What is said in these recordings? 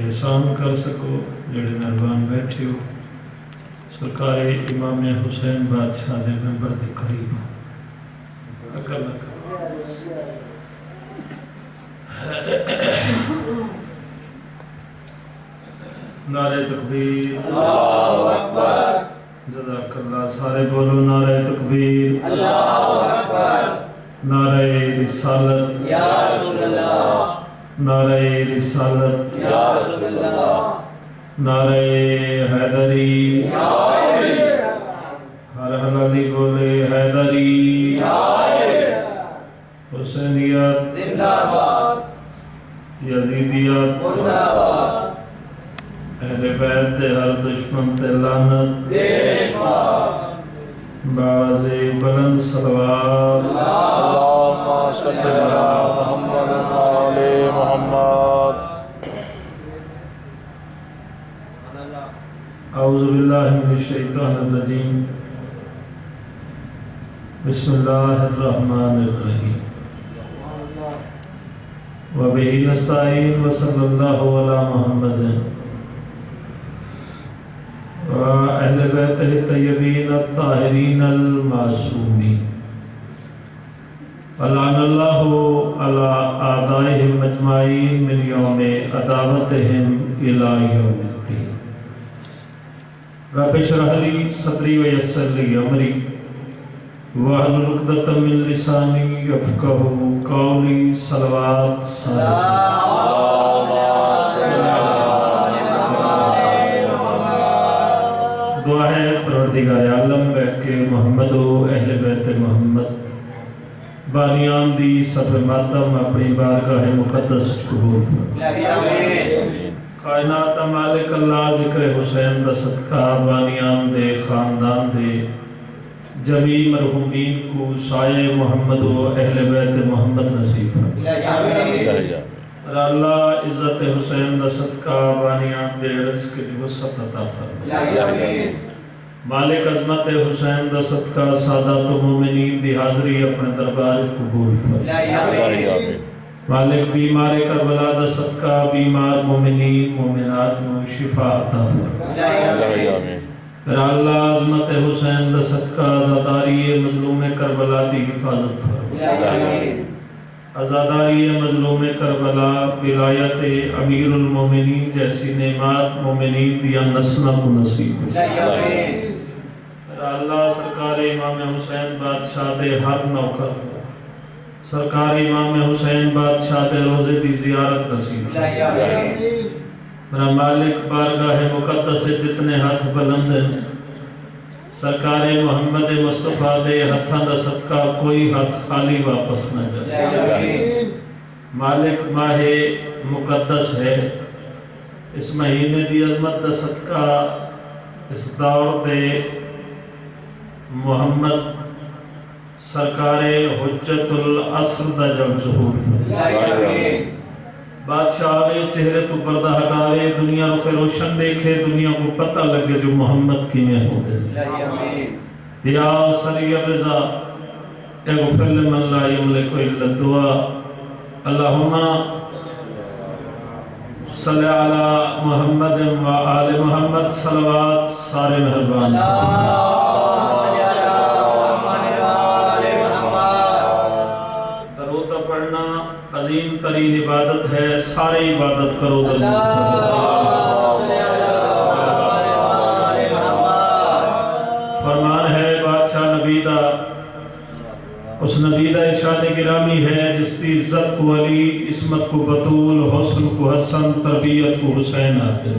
احسان کر سکو جڑے مہربان بیٹھے ہو سرکار امام حسین بادشاہ دے ممبر دے قریب اکر نعرہ تکبیر اللہ اکبر جزاک اللہ سارے بولو نعرہ تکبیر اللہ اکبر نعرہ رسالت یا رسول اللہ نعرہ رسالت یا رسول اللہ نعرہ حیدری یا حیدری ہر حلالی بولے حیدری یا حیدری حسینیت زندہ باد یزیدیت زندہ باد اہل بیت دے ہر دشمن تے لعنت باز بلند صلوات اللہم صلی علی محمد وآل محمد اعوذ باللہ من الشیطان الرجیم بسم اللہ الرحمن الرحیم وبہ نستعین وصلی اللہ علی محمد وأهل بيته الطيبين الطاهرين المعصومين ولعن الله على أعدائهم أجمعين من يوم عداوتهم إلى يوم الدين رب اشرح لي صدري ويسر لي أمري واحلل عقدة من لساني يفقهوا قولي صلوات دعا ہے پروردگار عالم کہ محمد و اہل بیت محمد بانیان دی صف ماتم اپنی بارگاہ مقدس قبول کائنات مالک اللہ ذکر حسین دا صدقہ بانیان دے خاندان دے جمی مرحومین کو سائے محمد و اہل بیت محمد نصیب اللہ عزت حسین دا صدقہ بانیان دے رزق کی وسعت عطا فرمائے مالک عظمت حسین دا صدقہ سادات و مومنین دی حاضری اپنے دربار قبول فرمائے مالک بیمار کربلا دا صدقہ بیمار مومنین مومنات میں شفا عطا فرمائے اللہ عظمت حسین دا صدقہ آزاداری مظلوم کربلا دی حفاظت فرمائے ازاداری مظلوم کربلا ولایت امیر المومنین جیسی نعمات مومنین دیا نسلہ کو نصیب اللہ سرکار امام حسین بادشاہ دے ہر نوکر سرکار امام حسین بادشاہ دے روزے دی زیارت نصیب میرا مالک بارگاہ مقدس سے جتنے ہاتھ بلند ہیں سرکار محمد مصطفیٰ دے ہتھاں دا صدقہ کوئی ہاتھ خالی واپس نہ جائے مالک ماہ مقدس ہے اس مہینے دی عظمت دا صدقہ اس دور دے محمد سرکار حجت العصر دا جب ظہور بادشاہ آوے چہرے تو پردہ ہٹاوے دنیا کو روشن دیکھے دنیا کو پتہ لگے جو محمد کی میں ہوتے یا سری ابزا اغفر لمن لا یملک الا الدعا اللہم صلی علی محمد و آل محمد صلوات سارے مہربان درودہ پڑھنا عظیم ترین عبادت ہے سارے عبادت کرو فرمان ہے بادشاہ نبیدہ اس نبیدہ ارشاد گرامی ہے جس کی عزت کو علی عصمت کو بطول حسن کو حسن تربیت کو حسین آتے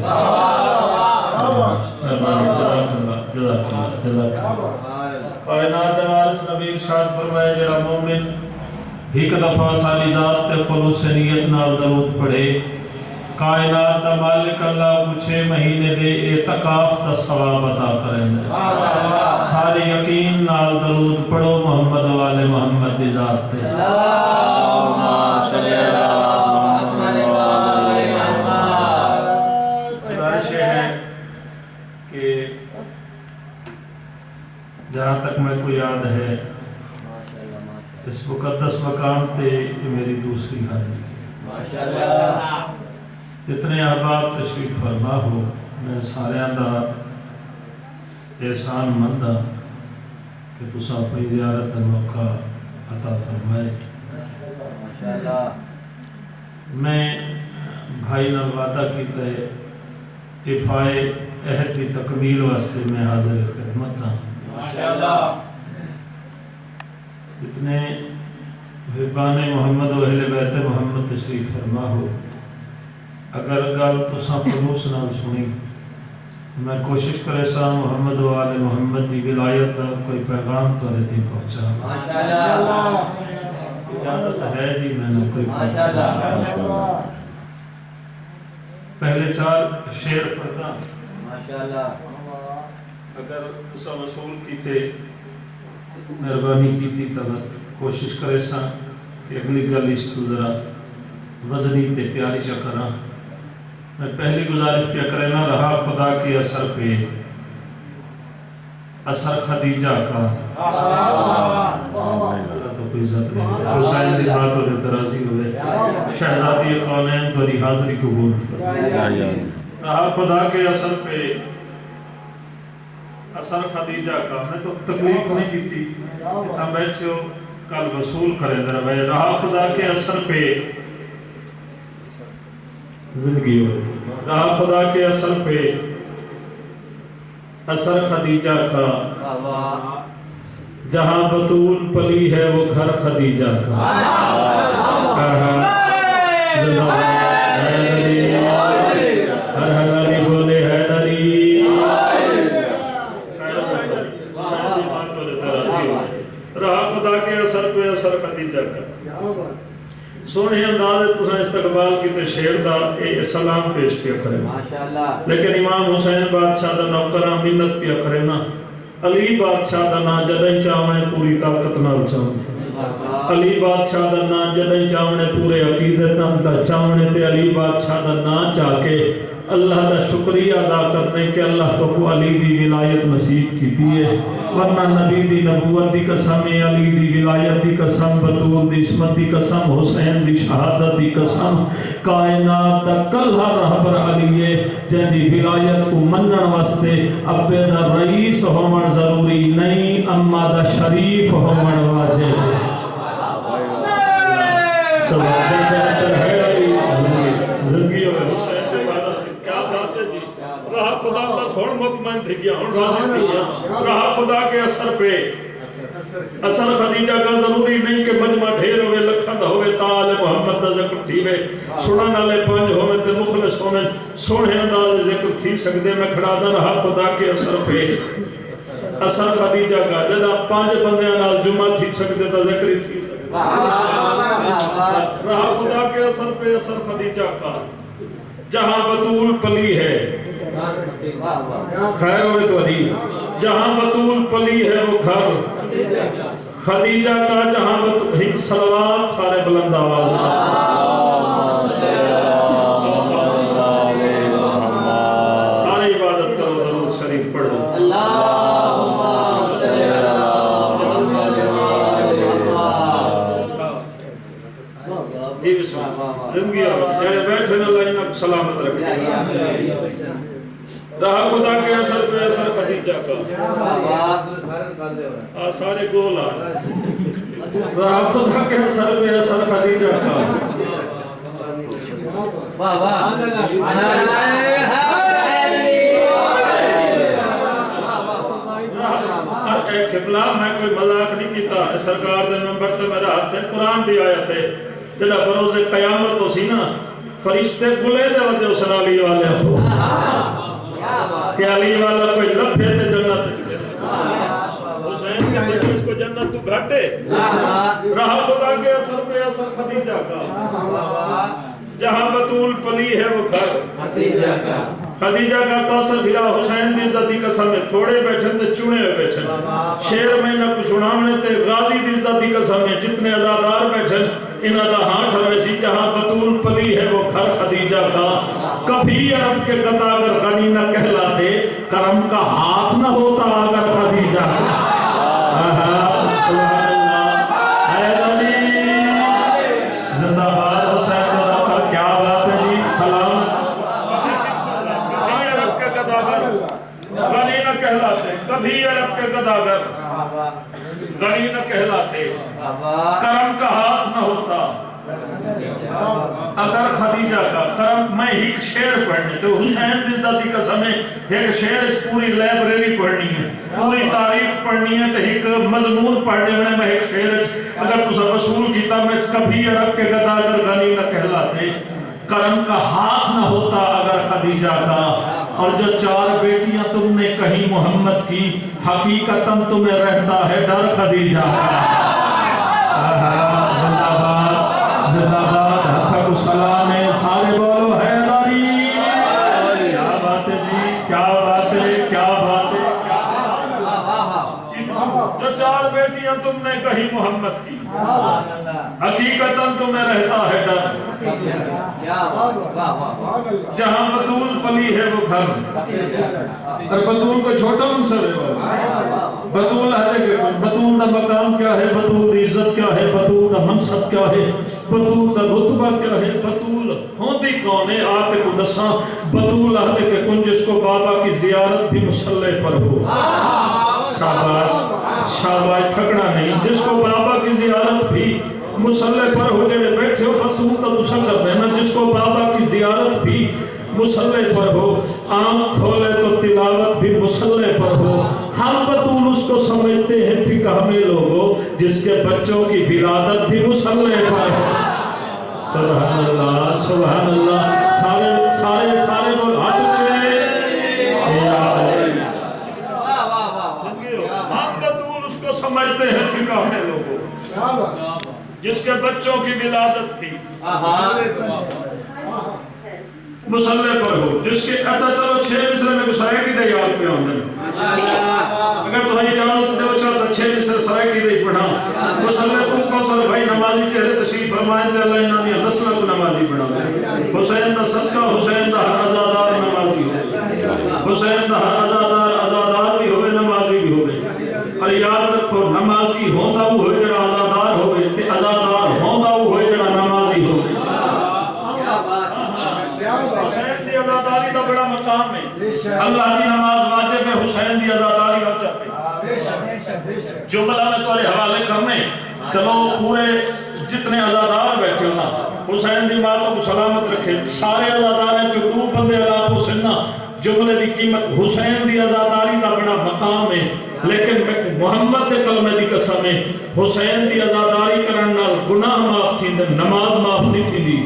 کائنات وارث نبی ارشاد فرمائے جڑا مومن ایک دفعہ ساری ذات پہ خلوص نیت نال درود پڑھے کائنات دا مالک اللہ کو 6 مہینے دے اعتکاف دا ثواب عطا کریں سارے یقین نال درود پڑھو محمد والے محمد دی ذات پہ اللہم صلی علی محمد والے محمد گزارش ہے کہ جہاں تک میں کو یاد ہے اس مقدس مقام تے میری دوسری حاضری جتنے احباب تشریف فرما ہو میں سارے دا احسان مند ہاں کہ تسا اپنی زیارت کا موقع عطا فرمائے۔ میں بھائی نال وعدہ کیتا ہے افائے عہد کی تکمیل واسطے میں حاضر خدمت ہاں۔ جتنے حبان محمد و اہل بیت محمد تشریف فرما ہو اگر گل تساں خلوص نال سنی میں کوشش کرے سا محمد و آل محمد دی ولایت دا کوئی پیغام تو رہتی پہنچا۔ اجازت ہے جی میں نے کوئی پہلے 4 شعر پڑھتا اگر تساں وصول کیتے مہربانی کیتی تب کوشش کرے سا کہ اگلی گل اس کو ذرا وزنی تے پیاری چا کراں۔ میں پہلی گزارش پہ کرنا رہا خدا کے اثر پہ اثر خدیجہ کا تو کوئی عزت نہیں حسین دی بات اور اعتراضی ہوئے شہزادی کونین توری حاضری قبول رہا خدا کے اثر پہ اثر خدیجہ کا۔ میں تو تکلیف نہیں کی تھی اتنا بیٹھے ہو کل وصول کرے در بھائی رہا خدا کے اثر پہ زندگی ہو رہا خدا کے اثر پہ اثر خدیجہ کا جہاں بطول پلی ہے وہ گھر خدیجہ کا کہا ہر حلالی بولے حیدری رہا خدا کے اثر پہ اثر خدیجہ کا۔ سونے انداز تساں استقبال کیتے شعر دا اے سلام پیش کیا کرے لیکن امام حسین بادشاہ دا نوکراں منت پیا کرے نا علی بادشاہ دا نا جدیں چاہنے پوری طاقت نال چاہنے علی بادشاہ دا نا جدیں چاہنے پورے عقیدت نال چاہنے تے علی بادشاہ دا نا چاہ کے اللہ دا شکریہ ادا کرنے کہ اللہ تو کو علی دی ولایت نصیب کیتی ہے ورنہ نبی دی نبوت دی قسم علی دی ولایت دی قسم بطول دی عصمت دی قسم حسین دی شہادت دی قسم کائنات دا کلہ رہبر علی ہے جن دی ولایت کو منن واسطے ابے دا رئیس ہومن ضروری نہیں اما دا شریف ہومن واجب سبحان زندگی اور حسین رہا خدا بس ہون مطمئن تھی گیا ہون راضی تھی گیا رہا خدا کے اثر پہ اثر خدیجہ کا ضروری نہیں کہ مجمع ڈھیر ہوئے لکھند ہوئے تال محمد دا ذکر تھی وے سنن والے 5 ہوئے تے مخلص ہوئے سونے انداز ذکر تھی سکتے میں کھڑا دا رہا خدا کے اثر پہ اثر خدیجہ کا جدا 5 بندیاں نال جمعہ تھی سکتے تا ذکر تھی رہا خدا کے اثر پہ اثر خدیجہ کا جہاں بطول پلی ہے خیر ہوئے تو علی جہاں بطول پلی ہے وہ گھر خدیجہ کا جہاں بطول ایک صلوات سارے بلند آواز سارے عبادت کرو درود شریف پڑھو جی بسم اللہ زندگی آگا جانے بیٹھے اللہ انہا سلامت رکھے رہا خدا کے اثر پہ اثر خدیجہ کا سارے گول آ رہا خدا کے اثر پہ اثر خدیجہ کا قبلہ میں کوئی مذاق نہیں کیتا سرکار دے ممبر سے میرا ہاتھ ہے قرآن دی آیت ہے جڑا بروز قیامت تو سی نا فرشتے گلے دے ودے اس علی والے ہو کہ علی والا کوئی لبھے تے جنت چلے حسین کے دیکھو اس کو جنت تو گھٹے رہا خدا کے اثر پہ اثر خدیجہ کا جہاں بطول پلی ہے وہ گھر خدیجہ کا توسر بھیرا حسین دی عزت دی قسم ہے تھوڑے بیٹھن تے چونے ہوئے بیٹھن شیر میں نہ کچھ اڑاونے تے غازی دی عزت دی قسم ہے جتنے عزادار بیٹھن انہاں دا ہاتھ ہوئے سی جہاں بطول پلی ہے وہ گھر خدیجہ کا کبھی عرب کے قطع اگر غنی نہ کہلاتے کرم کا ہاتھ نہ ہوتا اگر خدیجہ سبحان اللہ حیدری زندہ باد حسین اللہ کیا بات ہے جی سلام کبھی عرب کے گداگر غنی نہ کہلاتے، کرم کا ہاتھ نہ ہوتا اگر خدیجہ کا کرم۔ میں ایک شعر پڑھنے تو حسین دی ذاتی قسم ہے، ایک شعر پوری لائبریری پڑھنی ہے، پوری تاریخ پڑھنی ہے، تو ایک مضمون پڑھنے میں ایک شعر اگر تو وصول کیتا میں کبھی عرب کے گداگر غنی نہ کہلاتے، کرم کا ہاتھ نہ ہوتا اگر خدیجہ کا، اور جو 4 بیٹیاں تم نے کہیں محمد کی، حقیقتاً تمہیں رہتا ہے ڈر خدیجہ کا۔ زندہ باد زندہ باد، ہاتھا کو سلام ہے، سارے بولو حیدری۔ کیا بات ہے جی، کیا بات ہے، کیا بات ہے۔ جو 4 بیٹیاں تم نے کہیں محمد کی، حقیقتاً تمہیں رہتا ہے ڈر، جہاں بطول پلی ہے وہ گھر، اور بطول کو چھوٹا منصب ہے، بطول ہے، بطول کا مقام کیا ہے، بطول کی عزت کیا ہے، بطول کا منصب کیا ہے، بطول کا رتبہ کیا ہے، بطول ہوتی کون ہے، آتے کو نساں بطول آتے کہ کن جس کو بابا کی زیارت بھی مسلح پر ہو۔ شاباش شاباش، تھکنا نہیں، جس کو بابا کی زیارت بھی مسلح پر ہو، جڑے بیٹھے ہو بس ہوں تو دوسرا کر دینا، جس کو بابا کی زیارت بھی مسلح پر ہو، آنکھ کھولے تو تلاوت بھی مسلح پر ہو۔ ہم بطول اس کو سمجھتے ہیں فقہ میں لوگوں جس کے بچوں کی ولادت بھی مسلح پر ہو۔ سبحان اللہ سبحان اللہ، سارے سارے سارے لوگ ہاتھ اٹھائیں۔ ہم بطول اس کو سمجھتے ہیں فقہ میں لوگوں جس کے بچوں کی ولادت بھی مسلح پر ہو، جس کے اچھا چلو 6 مصرے میں سارے کی دے یاد پہ آمدن، اگر تو ہی اجازت دے چاہتا 6 مصرے سارے کی دے پڑھا مسلح کو کوثر بھائی نمازی چہرے تشریف فرمائیں دے اللہ انہوں نے نسلہ کو نمازی پڑھا، حسین دا صدقہ حسین دا ہر ازادار نمازی ہو، حسین دا ہر ازادار بھی ہوئے نمازی بھی ہوئے، اور یاد رکھو نمازی ہوندہ ہوئے جڑا ازادار ہوئے، تے ازادار ہوندہ ہوئے جڑا نمازی ہوئے۔ حسین دی ازاداری کا بڑا مقام ہے، اللہ دی نماز واجب ہے، حسین دی ازاداری ہم چاہتے ہیں۔ جملہ میں تو حوالے کرنے چلو پورے جتنے ازادار بیٹھے ہونا، حسین دی ماتوں کو سلامت رکھے، سارے ازادار ہیں جو 2 بندے اللہ کو سننا، جملے دی قیمت حسین دی ازاداری کا بڑا مقام ہے، لیکن محمد دے کلمے دی قسم ہے حسین دی ازاداری کرن نال گناہ معاف تھیندے، نماز معاف نہیں تھیندی۔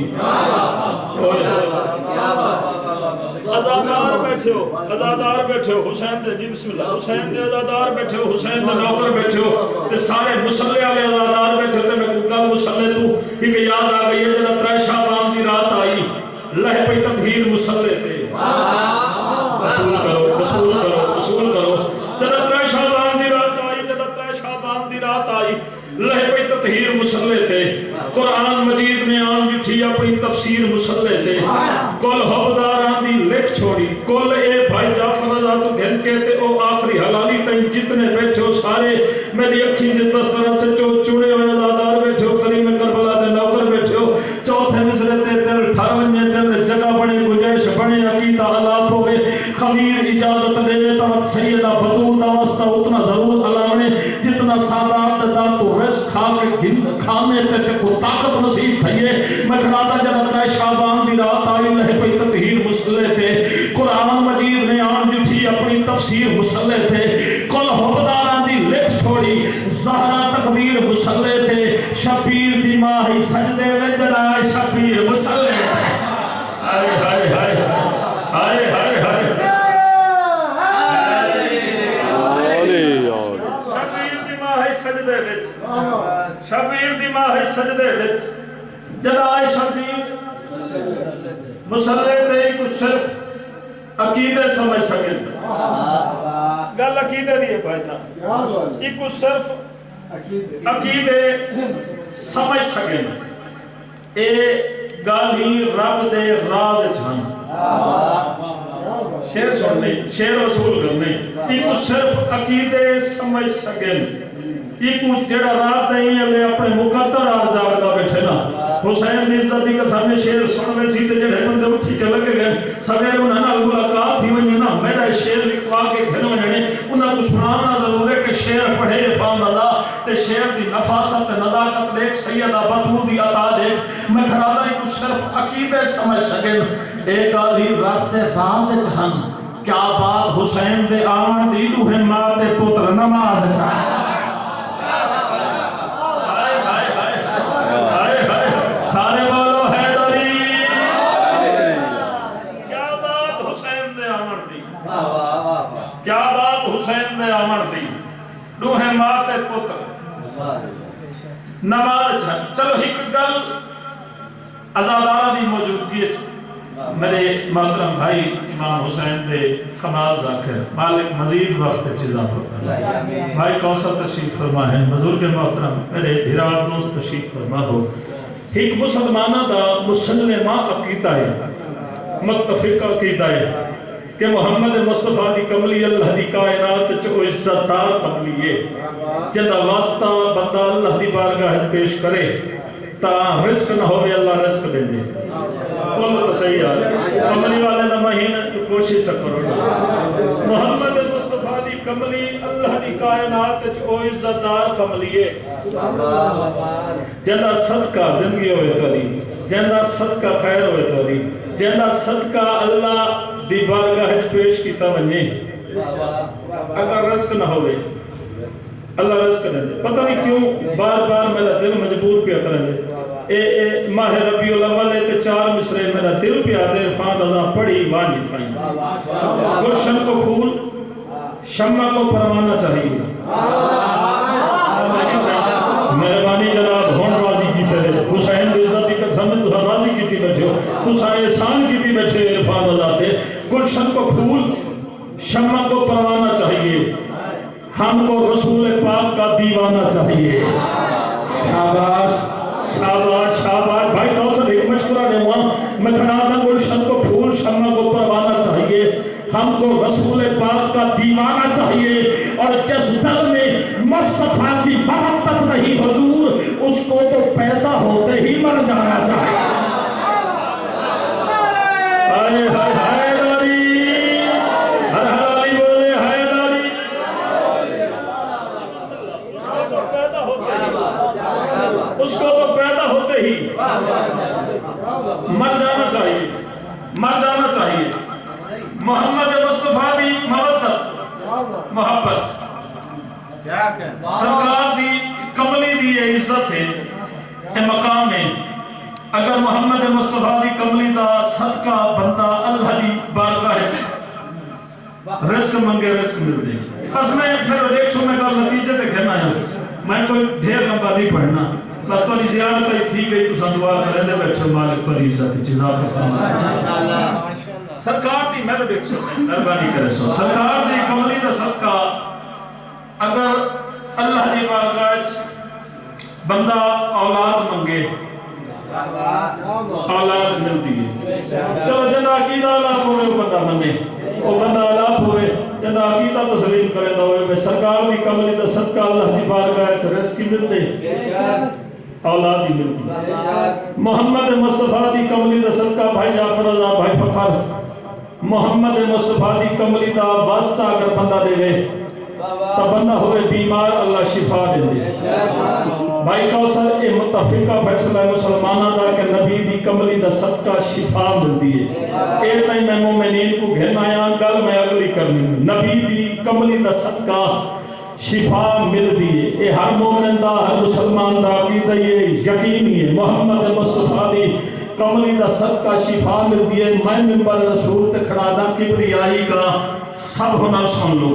ازادار بیٹھے ہو، ازادار بیٹھے ہو، حسین دے جی بسم اللہ، حسین دے ازادار بیٹھے ہو، حسین دے نوکر بیٹھے ہو، تے سارے مسلح والے ازادار بیٹھے ہو، تے میں گل مسلح تو ایک یاد آ گئی ہے جنہاں 3 شعبان دی رات آئی، لہ پئی تطہیر مسلح تے، وصول کرو وصول کرو وصول کرو، جنہاں 3 شعبان دی رات آئی، جنہاں 3 شعبان دی رات آئی، لہ پئی تطہیر مسلح تے، قرآن مجید نے آن جٹھی اپنی تفسیر مسلح تے، کل حبداران دی لکھ چھوڑی، کل اے بھائی جعفر رضا تو گھن کے تے او آخری حلالی تین جتنے بیٹھے ہو سارے میری اکھیں جس طرح سے چوڑے ہوئے ازادار بیٹھے ہو، کریم کربلا دے نوکر بیٹھے ہو، چوتھے مصرے تے دل 18ویں دل جگہ بنے گنجائش بنے عقیدہ حالات ہوئے، خمیر اجازت دے تو سیدہ بطول دا واسطہ اتنا ضرور علاونے جتنا سادات دا تو رزق کھا کے کھانے تے کو طاقت نصیب تھئیے۔ میں کھڑاتا جنہاں 3 شعبان دی رات آئی لہ پئی تطہیر مسلح تے، قرآن مجید نے آن جٹھی اپنی تفسیر مسلح تے، کل حبداران دی لکھ چھوڑی، زہرہ تقدیر مسلح تے، شبیر دی ماہی سجدے وے جڑائے شبیر مسلح تے۔ ہائے ہائے ہائے ہائے ہائے ہائے شبیر دی ماہی سجدے وچ، شبیر دی ماہی سجدے وچ جڑائے شبیر مسلح تے، کو صرف عقیدے سمجھ سکیں، گل عقیدے دی ہے بھائی جان، ایک کو صرف عقیدے سمجھ سکیں، اے گل ہی رب دے راز چھن، شیر سننے شیر وصول کرنے، ایک کو صرف عقیدے سمجھ سکیں، ایک کو جڑا رات نہیں ہے اپنے مقدر راز جاگتا بیٹھے نا، حسین دی عزت دی قسم شیر سن لے سی تے جڑے بندے اٹھی کے لگے گئے سویرے انہاں نال ملاقات تھی ونجے نا میرا شیر لکھوا کے گھر وجنے انہاں کو سنانا ضرور ہے کہ شیر پڑھے فام اللہ تے شیر دی نفاست نزاکت دیکھ سیدہ بطول دی عطا دیکھ میں کھڑا دا کو صرف عقیدے سمجھ سکیں ایک آلی رات راز جہن کیا بات حسین دے آن دی روح ماں دے پتر نماز چاہے سارے بولو حیدری کیا بات حسین دے آمن دی کیا بات حسین دے آمن دی روح ماں دے پتر نماز چلو ایک گل ازادارہ دی موجودگی میرے محترم بھائی امام حسین دے کمال ذاکر مالک مزید وقت اضافہ کرنا بھائی کوثر تشریف فرما ہے بزرگ محترم میرے بھیرات دوست تشریف فرما ہو ایک مسلمانہ دا مسلمہ عقیدہ ہے متفق عقیدہ ہے کہ محمد مصطفیٰ دی کملی اللہ دی کائنات چو عزت دار کملی ہے جندہ واسطہ بندہ اللہ دی بارگاہ پیش کرے تا رزق نہ ہوئے اللہ رزق دے دے بولو تو صحیح ہے کملی والے دا مہینہ کوشش تک کرو محمد مصطفیٰ دی کملی اللہ دی کائنات چو عزت دار کملی ہے جندہ صدقہ زندگی ہوئے تو دی جندہ صدقہ خیر ہوئے تو دی جندہ صدقہ اللہ دی بارگاہ پیش کیتا ونجے اگر رزق نہ ہوئے اللہ رزق دے دے پتہ نہیں کیوں بار بار میرا دل مجبور پیا کریں دے ماہ ربیع الاول تے 4 مصرے میرا دل پیا دے خان رضا پڑھی وانی پڑھی گلشن کو پھول شمع کو پروانہ چاہیے مہربانی جناب ہون راضی کی تیرے حسین دی عزت کی قسم تو راضی کی تھی بچو تو سارے احسان کی تھی بچے عرفان اللہ تے گلشن کو پھول شمع کو پروانہ چاہیے ہم کو رسول پاک کا دیوانہ چاہیے شاباش شاباش شاباش بھائی کوثر ایک مشورہ دے ہوا میں کھڑا تھا گلشن کو پھول شمع کو پروانہ چاہیے ہم کو رسول پاک کا دیوانہ چاہیے اور جس دل میں مصطفیٰ کی محبت نہیں حضور اس کو تو پیدا ہوتے ہی مر جانا چاہیے ہائے ہائے حیدری ہر حالی بولے حیدری اس کو تو پیدا ہوتے ہی مر جانا چاہیے مر جانا چاہیے محمد مصطفیٰ دی محبت محبت سرکار دی کملی دی یہ عزت ہے یہ مقام ہے اگر محمد مصطفیٰ دی کملی دا صدقہ بندہ اللہ دی بارگاہ ہے رزق منگے رزق مل دے بس میں پھر ایک سو میں کا نتیجے تے کہنا ہے میں کوئی ڈھیر لمبا نہیں پڑھنا بس کوئی زیادت ہی تھی گئی تو سندوار کریں دے بیٹھو مالک پر عزت اضافہ فرمائے سرکار دی میرے دیکھ سکتے مہربانی کرے سو سرکار دی کملی دا صدقہ اگر اللہ دی بارگاہ بندہ اولاد منگے اولاد ملتی ہے چلو جنہ عقیدہ اللہ پورے وہ بندہ منے وہ بندہ اللہ پورے جنہ عقیدہ تسلیم کرے دا ہوئے سرکار دی کملی دا صدقہ اللہ دی بارگاہ رزق مل دے اولاد ہی ملتی محمد مصطفیٰ دی کملی دا صدقہ بھائی جعفر رضا بھائی فخر محمد مصطفیٰ دی کملی دا واسطہ اگر بندہ دے گئے تو بندہ ہوئے بیمار اللہ شفا دے دے بھائی کوثر اے متفقہ فیصلہ مسلمانہ دا کہ نبی دی کملی دا صدقہ شفا ملتی ہے اے تائیں میں مومنین کو گھن آیا گل میں اگلی کرنی نبی دی کملی دا صدقہ شفا ملتی ہے اے ہر مومن دا ہر مسلمان دا عقیدہ یہ یقینی ہے محمد مصطفیٰ دی کملی دا صدقہ شفا ملتی ہے میں منبر رسول تے کھڑا دا کبریائی کا سب ہونا سن لو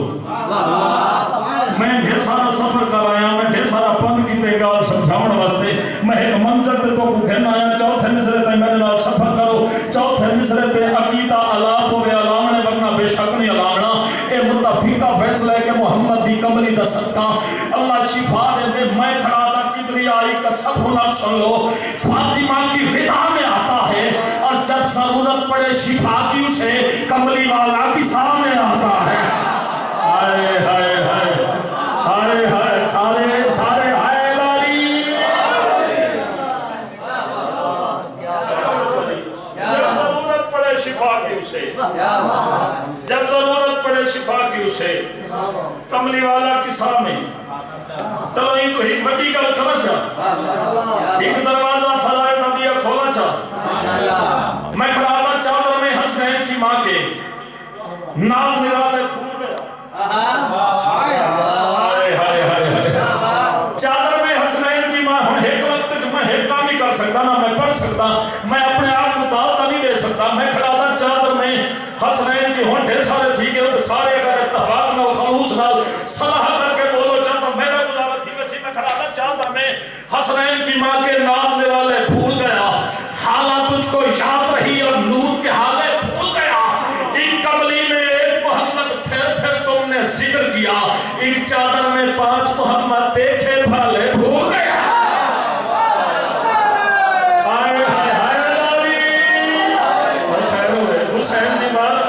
میں ڈھیر سارا سفر کر آیا میں ڈھیر سارا پند کیتے گا سمجھاؤن واسطے میں ایک منظر تے تو کو کہنا آیا چوتھے مصرے تے میرے نال سفر کرو چوتھے مصرے تے عقیدہ اللہ کو بے علامنے ورنہ بے شک نہیں علامنا اے متفقہ فیصلہ ہے کہ محمد دی کملی دا صدقہ اللہ شفا دے دے میں کھڑا دا کبریائی کا سب ہونا سن لو فاطمہ کی رضا میں آتا ہے اور جب ضرورت پڑے شفا کی اسے کملی والا کی سامنے آتا ہے ہائے ہائے ہائے ہائے ہائے سارے سارے ہائے لاری جب ضرورت پڑے شفا کی اسے کملی والا کسا میں چلو یہ تو ایک بڑی گل کرنا چاہ ایک دروازہ فضائے نبی کھولا چاہ میں کھڑا چادر میں حسنین کی ماں کے ناز نرالے پھول گیا چادر میں حسنین کی ماں ہوں ایک وقت میں ایک کام نہیں کر سکتا نہ میں پڑھ سکتا میں اپنے آپ کو دعوت نہیں دے سکتا میں کھڑا تھا چادر میں حسنین کی ہوں ڈھیر سارے تھی کہ سارے اگر اتفاق نہ خلوص نہ صلاح کر کے بولو چاہتا میرا گزارا تھی ویسے میں کھڑا تھا چادر میں حسنین کی ماں کے ناز نرالے پھول گیا حالات تجھ کو یاد رہی اور نور کے حالے پھول گیا ایک کملی میں ایک محمد پھر تم نے ذکر کیا ایک چادر میں 5 محمد دیکھے بھالے بھول گیا حسین کی بات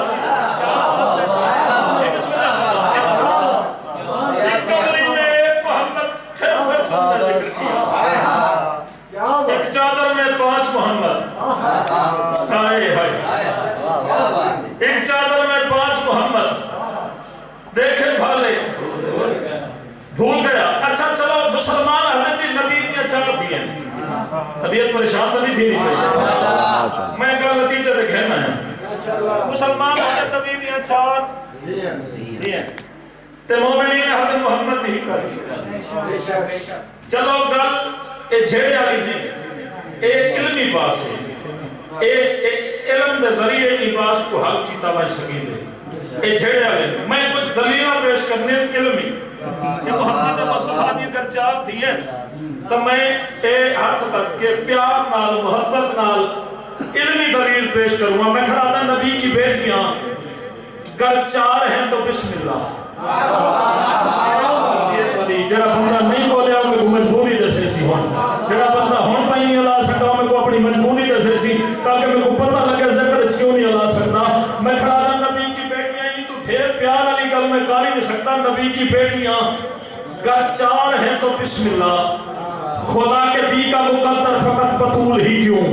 ایک کملی میں ایک محمد پھر تم نے ذکر کیا ایک چادر میں 5 محمد ایک چادر میں 5 محمد دیکھے بھالے بھول گیا اچھا چلو مسلمان حضرت نبی دیا چار دیئے طبیعت پریشان تو نہیں تھی میں کہا نتیجہ دیکھنا ہے مسلمان حضرت نبی دیا چار دیئے تے مومنین حضرت محمد ہی کر دیا چلو گل اے جھیڑے آلی نہیں اے علمی باس ہے اے علم دے ذریعے لباس کو حل کی توجہ سکی دے اے جھیڑے آلی میں کچھ دلیلہ پیش کرنے علمی کہ محمد مصطفیٰ دی کر چار دیئے تو میں اے ہاتھ تک کے پیار نال محبت نال علمی دلیل پیش کروں میں کھڑا تھا نبی کی بیٹیاں گر 4 ہیں تو بسم اللہ جڑا بندہ نہیں بولے آپ کو مجبوری دسے سی ہون جڑا بندہ ہون پائی نہیں اللہ سکتا میں کو اپنی مجبوری دسے سی تاکہ میں کو پتہ لگے ذکر کیوں نہیں اللہ سکتا میں کھڑا تھا نبی کی بیٹیاں ہی تو ڈھیر پیار والی گل میں کاری نہیں سکتا نبی کی بیٹیاں گر 4 ہیں تو بسم اللہ خدا کے دی کا مقدر فقط بطول ہی کیوں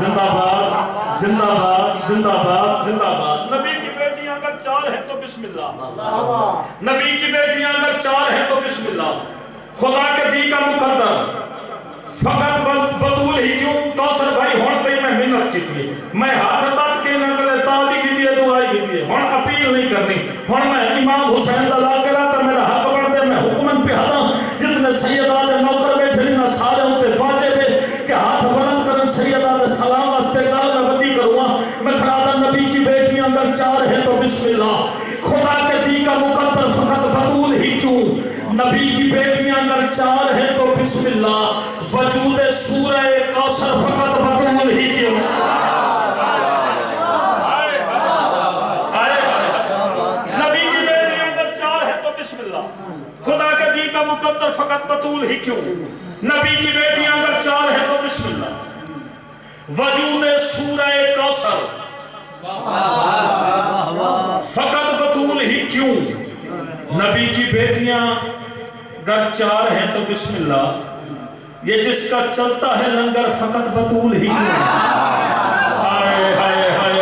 زندہ باد زندہ باد زندہ باد زندہ باد نبی کی بیٹیاں اگر 4 ہیں تو بسم اللہ نبی کی بیٹیاں اگر 4 ہیں تو بسم اللہ خدا کے دی کا مقدر فقط بطول ہی کیوں کوثر بھائی ہون تے میں محنت کی تھی میں ہاتھ بات کے نہ کرے تالی کی دیئے دعائی کی دیئے ہون اپیل نہیں کرنی ہون میں امام حسین اللہ کے رہا میرا حق بڑھ دے میں حکمن پہ ہدا جتنے سیدات نوکر بیٹھے نہ سارے ہوتے واجب ہے کہ ہاتھ بلند کرن سیدات سلام استقال میں بدی کروں میں کھڑا تھا نبی کی بیٹیاں اگر 4 ہیں تو بسم اللہ خدا کے دی کا مقدر فقط بطول ہی کیوں نبی کی بیٹیاں اگر 4 ہیں تو بسم اللہ وجود سورہ کوثر فقط بطول ہی کیوں نبی کی بیٹیاں اگر 4 ہیں تو بسم اللہ خدا کے دی کا مقدر فقط بطول ہی کیوں نبی کی بیٹیاں اگر 4 ہیں تو بسم اللہ وجود سورہ کوثر فقط بطول ہی کیوں نبی کی بیٹیاں اگر 4 ہیں تو بسم اللہ یہ جس کا چلتا ہے لنگر فقط بطول ہی کیوں ہائے ہائے ہائے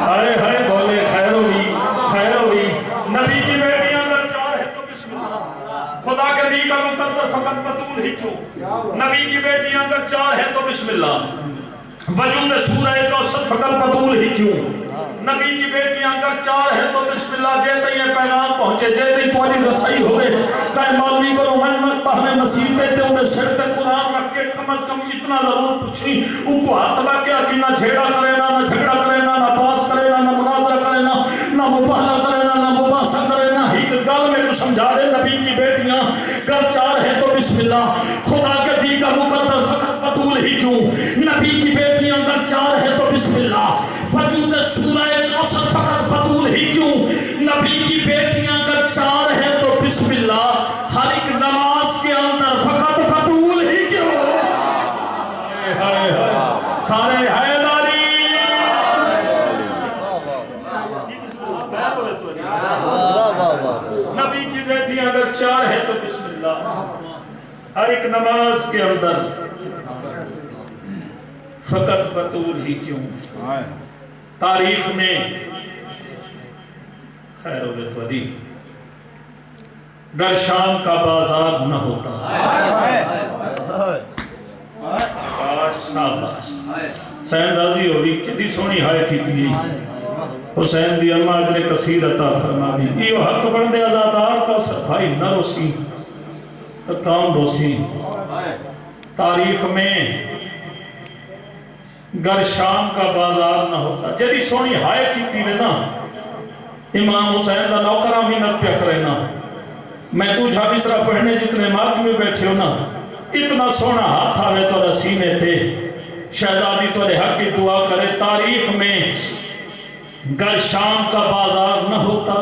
ہائے ہائے بولے خیر ہوئی نبی کی بیٹیاں اگر 4 ہیں تو بسم اللہ خدا کے دی کا مقدر فقط بطول ہی کیوں نبی کی بیٹیاں اگر 4 ہیں تو بسم اللہ وجود سورہ کوثر فقط بطول ہی کیوں نبی کی بیٹیاں اگر 4 ہیں تو بسم اللہ جیتے یہ پیغام پہنچے جیتے ہی پہنچی رسائی ہوئے کہیں مولوی کرو میں پہلے نصیب دیتے انہیں سر پہ قرآن رکھ کے کم از کم اتنا ضرور پوچھی ان کو ہاتھ لگ گیا کہ نہ جھیڑا کرے نہ جھگڑا کرے نہ باس کرے نہ مناظرہ کرے نہ مباہلہ کرے نہ مباحثہ کرے نہ ہی گل میں کو سمجھا دے نبی کی بیٹیاں اگر 4 ہیں تو بسم اللہ خدا کے دی کا مقدر فقط بطول ہی کیوں نبی کی بیٹیاں اگر 4 ہیں تو بسم اللہ وجود سورہ کوثر فقط بطول ہی کیوں نبی کی بیٹیاں اگر 4 ہیں تو بسم اللہ ہر ایک نماز کے اندر فقط بطول ہی کیوں سارے حیداری نبی کی بیٹیاں اگر 4 ہیں تو بسم اللہ ہر ایک نماز کے اندر فقط بطول ہی کیوں تاریخ میں خیر و بتوری گر شام کا بازار نہ ہوتا شاباش حسین راضی ہوئی کتنی سونی ہائے کی تھی حسین دی اماں اجر کثیر عطا فرماوی یہ حق بندے آزادار کا صفائی نہ روسی تو کام روسی تاریخ میں گر شام کا بازار نہ ہوتا جدی سونی ہائے کی تھی نا امام حسین دا نوکرہ محنت پہ کرنا میں دوجھا بیسرا پڑھنے جتنے مات میں بیٹھے ہو نا اتنا سونا ہاتھ آوے تو رسینے تھے شہزادی تو حق کی دعا کرے تاریخ میں گر شام کا بازار نہ ہوتا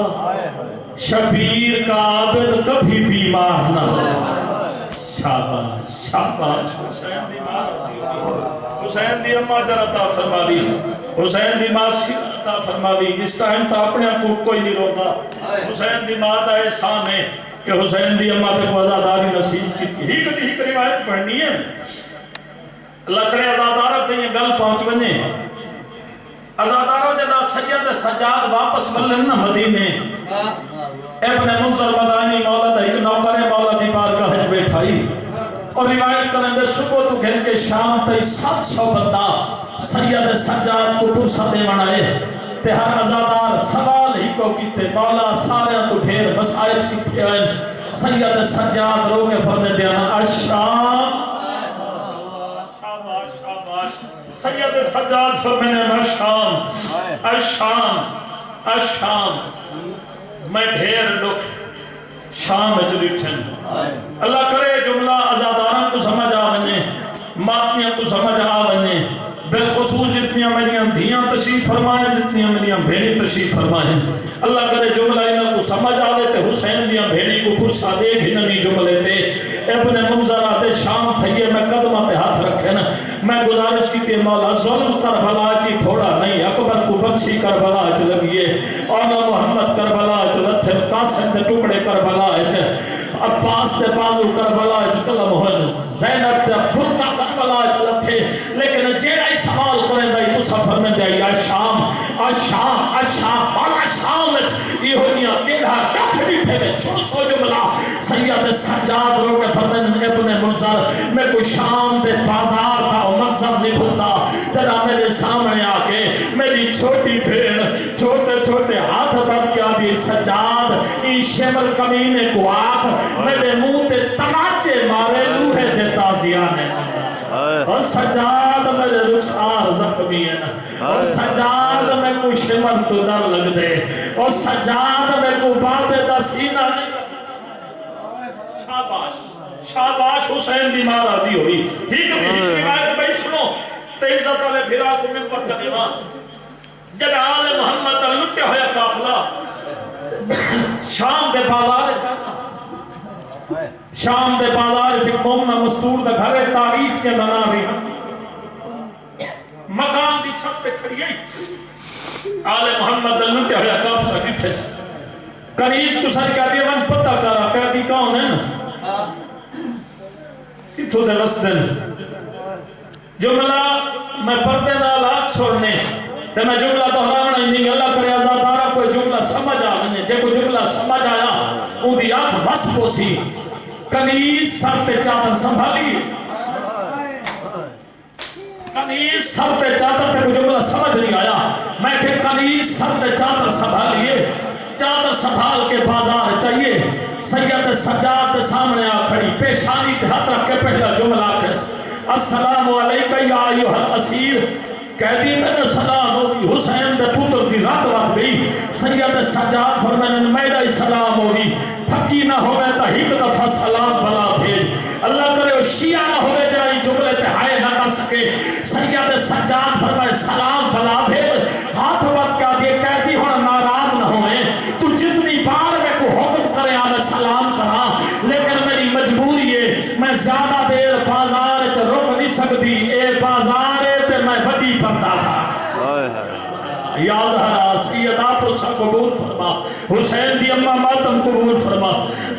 شبیر کا عابد کبھی بیمار نہ ہوتا شاباش شاباش حسین دی اماں جرطا فرماوی حسین دی ماں عطا فرماوی اس ٹائم تا اپنے کو کوئی نہیں روتا حسین دی ماں دا احسان ہے کہ حسین دی اماں تے کو آزاداری نصیب کی تھی ہی کری روایت پڑھنی ہے اللہ کرے آزادارہ تے یہ گل پہنچ بنے آزادارہ جدا سید سجاد واپس ملن نہ مدینے ابن منصر مدانی مولا دا ایک نوکر مولا دی بارگاہ وچ بیٹھائی اور روایت کرنے دے صبح تو کھل کے شام تے 700 بندہ سید سجاد کو پرسہ دے منائے تے ہر ازادار سوال ہی کو کیتے مولا سارے تو ڈھیر مسائل کیتے ہیں سید سجاد رو کے فرمے دیانا الشام شاباش شاباش سید سجاد فرمے دیانا الشام الشام الشام میں ڈھیر لکھ شام اچھن اللہ کرے جملہ ازاداران کو سمجھ آونے ماتمیاں کو سمجھ آونے بالخصوص جتنیاں میریاں دھیاں تشریف فرمائیں جتنیاں میریاں بھیڑی تشریف فرمائیں اللہ کرے جملہ انہوں کو سمجھ آوے تے حسین دیاں بھیڑی کو پرسا دے گھننی جملے تے ابن منظر آتے شام تھئیے میں قدمہ پہ ہاتھ رکھے نا میں گزارش کی کہ مولا ظلم کربلا چی تھوڑا نہیں اکبر کو بخشی کربلا چ لگیے اولا محمد کربلا چ لتھے قاسم دے ٹکڑے کربلا چ عباس دے بازو کربلا چ قلم ہوئے زینب دے برکا کربلا چ لتھے لیکن جیڑا ہی سوال کریں دا یہ سفر میں دے یا شام الشام الشام بالا شام یہ ہوئیاں تیرہ ڈاکھ بیٹھے میں سو جملہ سید سجاد رو کے فرمین ابن منظر میں کوئی شام دے بازار کا منظر نہیں بھولتا تیرا میرے سامنے آکے میری چھوٹی بھیڑ چھوٹے چھوٹے ہاتھ بڑھ کیا بھی سجاد این شمر کمینے کو آکھ میرے منہ تے تماچے مارے لوہے دے تازیانے اور سجاد میرے رخسار زخمی ہے اور سجاد میں کوئی شمر تو در لگ دے اور سجاد میں کوئی بابے دا سینہ نہیں شاباش شاباش حسین دی ماں راضی ہوئی ہی کبھی روایت بھائی سنو تیزت علی بھرا کو من پر چلی ماں جلال محمد لٹے ہویا قافلہ شام دے بازار چاہتا شام دے بازار جب مومنہ مستور دے گھرے تاریخ کے بنا بھی مقام دی چھت پہ کھڑی گئی آل محمد لٹے ہویا قافلہ کٹھے سے کنیز تو ساری کہتی ہے من پتہ کرا کہتی کون ہے نا اتھو دے رسدن جملہ میں پردے نالات چھوڑنے تے میں جملہ دہرانا نہیں اللہ کرے آزادارہ کوئی جملہ سمجھ آنے جے کوئی جملہ سمجھ آیا ان دی آنکھ بس پوسی کنیز سر پہ چادر سنبھالی کنیز سر پہ چادر پہ کوئی جملہ سمجھ نہیں آیا میں کہ کنیز سر پہ چادر سنبھالیے چادر سنبھال کے بازار چاہیے سید سجاد سامنے آ کھڑی پیشانی تے ہاتھ رکھ کے پہلا جملہ کس السلام علیکہ یا ایوہ الاسیر کہہ دی میں نے سلام ہوگی حسین دے پوتر کی رات رات گئی سید سجاد فرمائن میرا ہی سلام ہوگی تھکی نہ ہوئے تا ہی دفعہ سلام بلا بھیج اللہ کرے شیعہ نہ ہوئے جائیں جملے تے ہائے نہ کر سکے سید سجاد فرمائن سلام بلا بھیج ہاتھ وقت کا دیے کہہ دی ہونا ناراض نہ ہوئے تو جتنی بار میں کو حکم کرے آنے سلام کرا لیکن میری مجبوری ہے میں زیادہ دیر بازار تے رک نہیں سکتی اے بازار تے میں بڑی پردہ تھا یا زہرا سیدہ تو سب قبول فرما حسین دی اممہ ماتم قبول فرما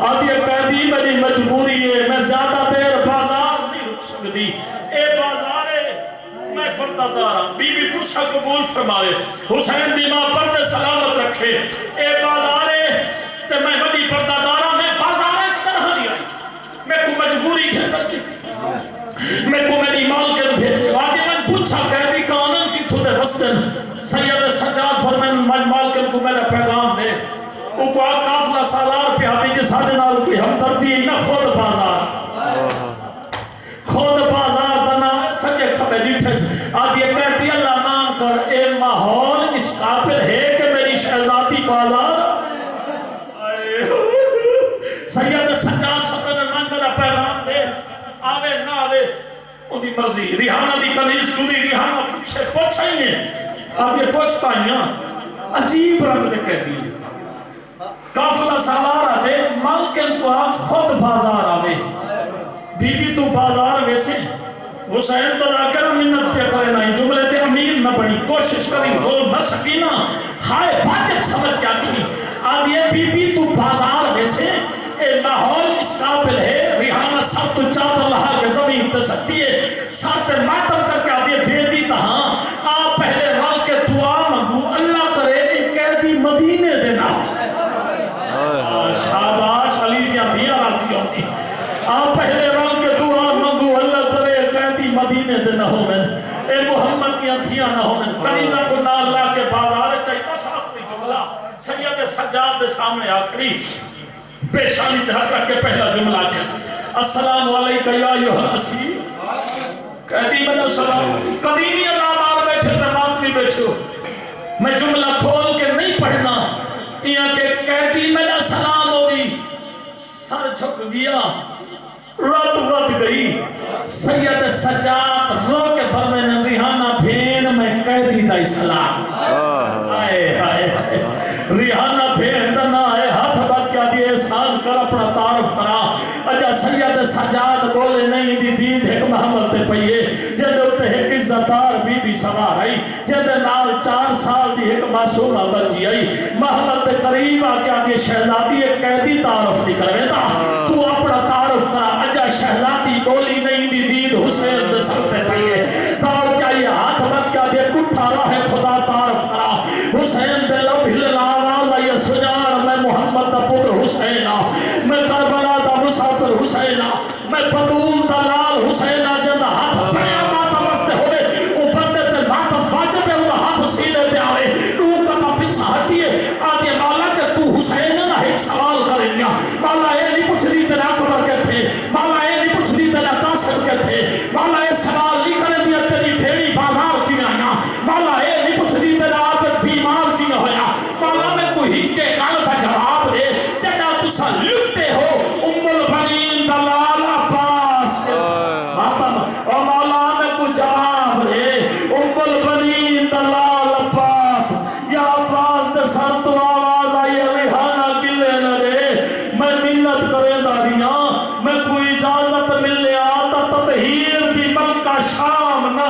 آدھی قیدی میری مجبوری ہے میں زیادہ دیر بازار نہیں رک سکتی اے بازار ہے میں پردہ دارا بی بی پرشا قبول فرمائے حسین دی ماں پردے سلامت رکھے اے بازارے تے میں بڑی پردہ دارا میں بازارے چکر ہاں آئی میں کو مجبوری گھر لگی میں کو میری مال کے بھیجے واقعی میں پوچھا قیدی قانون کی تھوڑے رسن سید سجاد فرمائن مال کے کو میرا پیغام دے وہ کو کافلہ سالار پہ حبی کے ساتھ نال کی ہمدردی نہ خود بازار بنا سجے کھبے دیٹھے آج یہ کہتی اللہ نام کر اے ماحول اس قابل ہے کہ میری شہزادی بازار سید سجاد فرمائن میرا پیغام دے آوے نہ آوے ان کی مرضی ریحانہ دی کنیز ٹوری ریحانہ پچھے پوچھائیں گے آپ یہ پوچھتا ہیں عجیب رنگ دے کہہ دی کافلہ سالار آدھے مالکن کو آگ خود بازار آوے بی بی تو بازار ویسے حسین تو ذاکرہ منت پہ کرے نہیں جملے تے امیر نہ بنی کوشش کری ہو نہ سکینہ خائے واجب سمجھ کیا کی آدھے بی بی تو بازار ویسے اے ماحول اس قابل ہے ریحانہ سب تو چاہت اللہ کے زمین تے سکتی ہے ساتھ ماتم کر کے آدھے بھیدی تہاں آپ پہلے رال کے دعا مانگو اللہ کرے ایک قیدی مدینے دینا شاباش علی دیا دیا راضی ہوتی آپ پہلے رال کے دعا مانگو اللہ کرے قیدی مدینے دینا ہو میں اے محمد کی انتھیاں نہ ہو میں کنیزہ کو نہ اللہ کے بازار چاہیے ساتھ جملہ سید سجاد دے سامنے آکھری پیشانی دھر رکھ کے پہلا جملہ کیسے السلام علیکہ یا ایوہ النسی کہتی میں نے سلام قدیمی اللہ بار بیٹھے تمام بھی بیٹھو میں جملہ کھول کے نہیں پڑھنا یہاں کہ کہتی میں نے سلام ہوگی سر جھک گیا رد گئی سید سجاد رو کے فرمائے ریحانہ بھین میں قیدی دا اسلام آئے آئے آئے ریحانہ بھین نہ آئے ہاتھ بات کیا دیئے احسان کر اپنا تعارف کرا اجا سید سجاد بولے نہیں دی دید ایک محمد تے پئیے جد ہوتے ایک عزتار بی بی سوار آئی جد نال 4 سال دی ایک معصومہ بچی آئی محمد تے قریب آکیا دی شہزادی ایک قیدی تعارف نہیں کرے دا تو اپنا تعارف کرا اجا شہزادی بولی نہیں دی دید حسین دے سر تے پئیے دوڑ کیا یہ ہاتھ بات کیا دی کٹھا راہ خدا تعارف کرا حسین دے لب ہلنا آواز آئی سجار میں محمد دا پتر حسین میں کربلا دا مسافر حسین میں بدول دا لال حسین جند ہاتھ بڑیا ماتا مستے ہوئے او بندے تے ماتا واجب ہے وہ ہاتھ سینے دے آئے تو کتا پچھا ہٹیے آدھے مولا جب تو حسین نہ ایک سوال کریں گا مولا اے نہیں پوچھ لی تیرا اکبر کے تھے مولا اے نہیں پوچھ لی تیرا قاسم کے تھے مولا اے سوال نہیں کرے دیا تیری بھیڑی بازار کی آیا مولا اے نہیں پوچھ لی تیرا آپ بیمار کی نہ ہویا مولا میں کوئی کے گل کا جواب دے جدا تسا لکھتے ہو ام البنین دلال عباس اور مولا میں کوئی جواب دے ام البنین دلال عباس یا عباس دے سر تو آواز آئی ریحانہ گلے نہ دے میں منت کرے داریاں میں کوئی اجازت ملے آتا تطہیر دی مکہ شام نہ